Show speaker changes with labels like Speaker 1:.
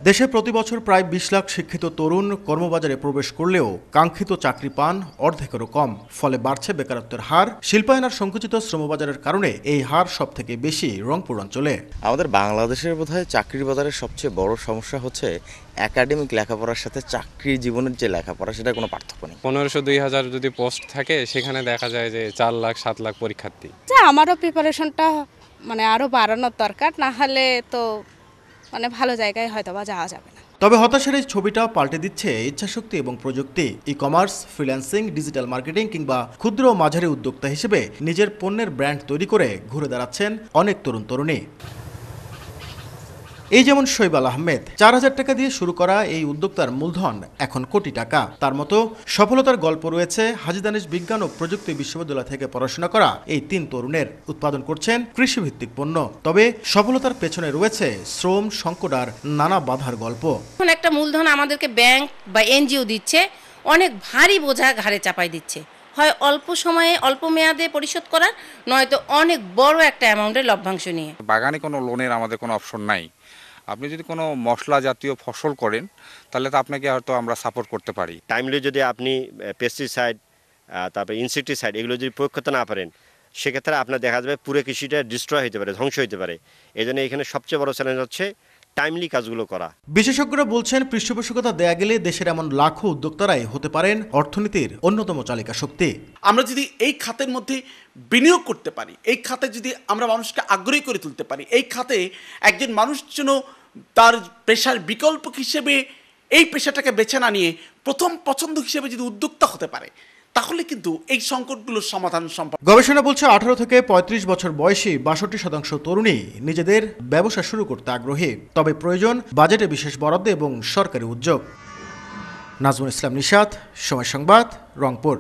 Speaker 1: দেশে প্রতি বছর প্রায় ২০ লাখ শিক্ষিত তরুণ কর্মবাজারে প্রবেশ করলেও কাঙ্ক্ষিত চাকরি পান অর্ধেকেরও কম। ফলে বাড়ছে বেকারত্বের হার। শিল্পায়নের সংকুচিত শ্রমবাজারের কারণে এই হার সবথেকে বেশি রংপুর অঞ্চলে।
Speaker 2: আমাদের বাংলাদেশের বোধহয় চাকরির বাজারের সবচেয়ে বড় সমস্যা হচ্ছে একাডেমিক লেখাপড়ার সাথে চাকরি জীবনের যে লেখাপড়া সেটা কোনো পার্থক্য নেই।
Speaker 3: ১৫০০-২০০০ যদি পোস্ট থাকে সেখানে দেখা যায় যে ৪ লাখ ৭ লাখ পরীক্ষার্থী।
Speaker 4: আমারও প্রিপারেশনটা আরো বাড়ানোর দরকার, না হলে তো ভালো জায়গায় হয়তো বা যাওয়া যাবে না।
Speaker 1: তবে হতাশার এই ছবিটা পাল্টে দিচ্ছে ইচ্ছাশক্তি এবং প্রযুক্তি। E commerce, freelancing, digital marketing কিংবা ক্ষুদ্র ও মাঝারি উদ্যোক্তা হিসেবে নিজের পণ্যের ব্র্যান্ড তৈরি করে ঘুরে দাঁড়াচ্ছেন অনেক তরুণ তরুণী। এই যেমন শৈবাল আহমেদ। ৪,০০০ টাকা দিয়ে শুরু করা এই উদ্যোক্তার মূলধন এখন কোটি টাকা। তার মতো সফলতার গল্প রয়েছে হাজী দানেশ বিজ্ঞান ও প্রযুক্তি বিশ্ববিদ্যালয় থেকে পড়াশোনা করা এই ৩ তরুণের। উৎপাদন করছেন কৃষিভিত্তিক পণ্য। তবে সফলতার পেছনে রয়েছে শ্রম সংকট আর নানা বাধার গল্প।
Speaker 5: এখন একটা মূলধন আমাদেরকে ব্যাংক বা এনজিও দিচ্ছে, অনেক ভারী বোঝা ঘাড়ে চাপাই দিচ্ছে। হয় অল্প সময়ে অল্প মেয়াদে পরিশোধ করার, নয়তো অনেক বড় একটা অ্যামাউন্টের লভ্যাংশ নিয়ে।
Speaker 6: বাগানে কোনো লোনের আমাদের কোনো অপশন নাই। আপনি যদি কোনো মশলা জাতীয় ফসল করেন তাহলে তো আপনাকে হয়তো আমরা সাপোর্ট করতে পারি।
Speaker 7: টাইমলি যদি আপনি পেস্টিসাইড তারপরে ইনসেক্টিসাইড এগুলো যদি প্রয়োগ করতে না পারেন, সেক্ষেত্রে আপনার দেখা যাবে পুরো কৃষিটা ডিস্ট্রয় হতে পারে, ধ্বংস হতে পারে। এই জন্য এখানে সবচেয়ে বড় চ্যালেঞ্জ হচ্ছে টাইমলি কাজগুলো করা।
Speaker 1: বিশেষজ্ঞরা বলছেন পৃষ্ঠপোষকতা দেয়া গেলে দেশের এমন লাখো উদ্যোক্তারাই হতে পারেন অর্থনীতির অন্যতম চালিকা শক্তি।
Speaker 8: আমরা যদি এই খাতের মধ্যে বিনিয়োগ করতে পারি, এই খাতে যদি আমরা মানুষকে আগ্রহী করে তুলতে পারি, এই খাতে একজন মানুষ যেন তার পেশার বিকল্প হিসেবে এই পেশাটাকে বেছে না নিয়ে প্রথম পছন্দ হিসেবে যদি উদ্যোক্তা হতে পারে, তাহলে কিন্তু এই সংকটগুলোর সমাধান সম্ভব।
Speaker 1: গবেষণা বলছে ১৮ থেকে ৩৫ বছর বয়সী ৬২% তরুণী নিজেদের ব্যবসা শুরু করতে আগ্রহী। তবে প্রয়োজন বাজেটে বিশেষ বরাদ্দ এবং সরকারি উদ্যোগ। নাজমুল ইসলাম নিশাত, সময় সংবাদ, রংপুর।